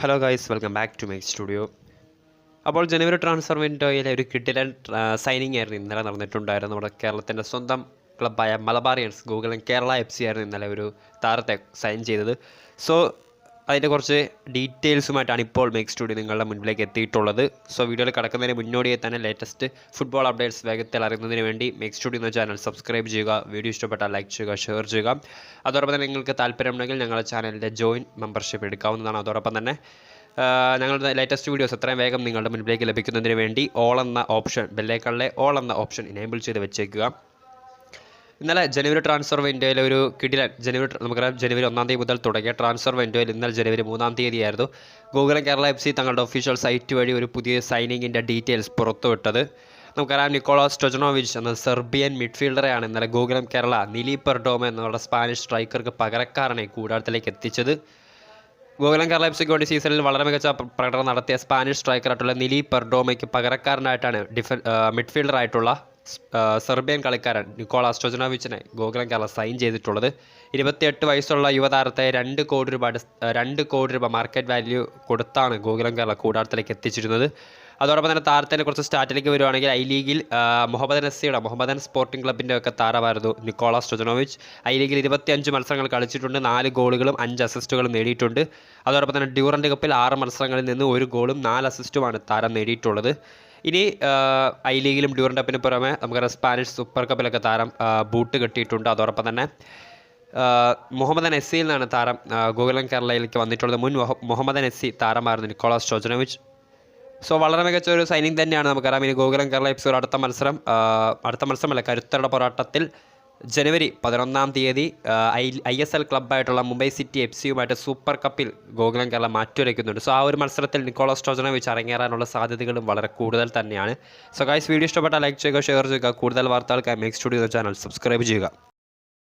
Hello guys, welcome back to my studio. അപ്പോൾ ജനുവരി transfer വിൻഡോയിലെ ഒരു കിടിലൻ സൈനിങ് ആയിരുന്നു ഇന്നലെ നടന്നിട്ടുണ്ടായിരുന്നു. നമ്മുടെ കേരളത്തിൻ്റെ സ്വന്തം ക്ലബ്ബായ മലബാറിയൻസ് ഗോകുലം കേരള FC ആയിരുന്നു ഇന്നലെ ഒരു താരത്തെ സൈൻ ചെയ്തത്. സോ അതിൻ്റെ കുറച്ച് ഡീറ്റെയിൽസുമായിട്ടാണ് ഇപ്പോൾ മേക്ക് സ്റ്റുഡിയോ നിങ്ങളുടെ മുന്നിലേക്ക് എത്തിയിട്ടുള്ളത്. സോ വീഡിയോയിൽ കടക്കുന്നതിന് മുന്നോടിയായി തന്നെ ലേറ്റസ്റ്റ് ഫുട്ബോൾ അപ്ഡേറ്റ്സ് വേഗത്തിൽ അറിയുന്നതിന് വേണ്ടി മേക്ക് സ്റ്റുഡിയോ എന്ന ചാനൽ സബ്സ്ക്രൈബ് ചെയ്യുക. വീഡിയോ ഇഷ്ടപ്പെട്ടാൽ ലൈക്ക് ചെയ്യുക, ഷെയർ ചെയ്യുക. അതോടൊപ്പം തന്നെ നിങ്ങൾക്ക് താല്പര്യമുണ്ടെങ്കിൽ ഞങ്ങളുടെ ചാനലിൻ്റെ ജോയിൻ മെമ്പർഷിപ്പ് എടുക്കാവുന്നതാണ്. അതോടൊപ്പം തന്നെ ഞങ്ങളുടെ ലേറ്റസ്റ്റ് വീഡിയോസ് എത്രയും വേഗം നിങ്ങളുടെ മുന്നിലേക്ക് ലഭിക്കുന്നതിന് വേണ്ടി ഓൾ എന്ന ഓപ്ഷൻ, ബെല്ലൈക്കണിലെ ഓൾ എന്ന ഓപ്ഷൻ എനേബിൾ ചെയ്ത് വെച്ചേക്കുക. ഇന്നലെ ജനുവരി ട്രാൻസ്ഫർ വിൻഡോയിലെ ഒരു കിടിലൻ നമുക്കറിയാം, ജനുവരി 1 തീയതി മുതൽ തുടങ്ങിയ ട്രാൻസ്ഫർ വിൻഡോയിൽ ഇന്നലെ ജനുവരി 3 തീയതിയായിരുന്നു ഗോകുലം കേരള FC തങ്ങളുടെ ഒഫീഷ്യൽ സൈറ്റ് വഴി ഒരു പുതിയ സൈനിങ്ങിൻ്റെ ഡീറ്റെയിൽസ് പുറത്തുവിട്ടത്. നമുക്കറിയാം, നിക്കോളാസ് സ്റ്റൊജനോവിച്ച് എന്ന സെർബിയൻ മിഡ്ഫീൽഡറെയാണ് ഇന്നലെ ഗോകുലം കേരള നിലി പെർഡോമ എന്നുള്ള സ്പാനിഷ് സ്ട്രൈക്കർക്ക് പകരക്കാരനെ കൂടാരത്തിലേക്ക് എത്തിച്ചത്. ഗോകുലം കേരള FCക്ക് വേണ്ടി സീസണിൽ വളരെ മികച്ച പ്രകടനം നടത്തിയ സ്പാനിഷ് സ്ട്രൈക്കറായിട്ടുള്ള നിലി പെർഡോമയ്ക്ക് പകരക്കാരനായിട്ടാണ് മിഡ്ഫീൽഡറായിട്ടുള്ള സെർബിയൻ കളിക്കാരൻ നിക്കോളാസ് സ്റ്റൊജനോവിച്ചിനെ ഗോകുലം കേരള സൈൻ ചെയ്തിട്ടുള്ളത്. 28 വയസ്സുള്ള യുവതാരത്തെ 2 കോടി രൂപ മാർക്കറ്റ് വാല്യൂ കൊടുത്താണ് ഗോകുലം കേരള കൂടാരത്തിലേക്ക് എത്തിച്ചിരുന്നത്. അതോടൊപ്പം തന്നെ താരത്തിൻ്റെ കുറച്ച് സ്റ്റാറ്റിലേക്ക് വരുവാണെങ്കിൽ ഐ ലീഗിൽ മുഹമ്മദൻ സ്പോർട്ടിംഗ് ക്ലബിൻ്റെ ഒക്കെ താരമായിരുന്നു നിക്കോളാസ് സ്റ്റൊജനോവിച്ച്. ഐ ലീഗിൽ 25 മത്സരങ്ങൾ കളിച്ചിട്ടുണ്ട്, 4 ഗോളുകളും 5 അസിസ്റ്റുകളും നേടിയിട്ടുണ്ട്. അതോടൊപ്പം തന്നെ ഡ്യൂറൻഡ് കപ്പിൽ 6 മത്സരങ്ങളിൽ നിന്ന് 1 ഗോളും 4 അസിസ്റ്റുമാണ് താരം നേടിയിട്ടുള്ളത്. ഇനി ഐ ലീഗിലും ഡ്യൂറൻഡ് കപ്പിന് പുറമെ നമുക്കറിയാം സ്പാനിഷ് സൂപ്പർ കപ്പിലൊക്കെ താരം ബൂട്ട് കെട്ടിയിട്ടുണ്ട്. അതോടൊപ്പം തന്നെ മുഹമ്മദൻ SCയിൽ നിന്നാണ് താരം ഗോകുലം കേരളയിലേക്ക് വന്നിട്ടുള്ളത്. മുൻ മുഹമ്മദൻ SC താരമായിരുന്നു നിക്കോളാസ് സ്റ്റൊജനോവിച്ച്. സോ വളരെ മികച്ച ഒരു സൈനിങ് തന്നെയാണ്. നമുക്കറിയാം, ഇനി ഗോകുലം കേരള FC ഒരു അടുത്ത മത്സരമല്ല, കരുത്തരുടെ പോരാട്ടത്തിൽ ജനുവരി 11 തീയതി ISL ക്ലബ്ബായിട്ടുള്ള മുംബൈ സിറ്റി FCയുമായിട്ട് സൂപ്പർ കപ്പിൽ ഗോകുലം കേരള മാറ്റുരയ്ക്കുന്നുണ്ട്. സോ ആ ഒരു മത്സരത്തിൽ നിക്കോളാസ് സ്റ്റൊജനോവിച്ച് അരങ്ങേറാനുള്ള സാധ്യതകളും വളരെ കൂടുതൽ തന്നെയാണ്. സോ ഗൈസ്, വീഡിയോ ഇഷ്ടപ്പെട്ടാൽ ലൈക്ക് ചെയ്യുക, ഷെയർ ചെയ്യുക. കൂടുതൽ വാർത്തകൾക്കായി മേക്ക് സ്റ്റുഡിയോ ചാനൽ സബ്സ്ക്രൈബ് ചെയ്യുക.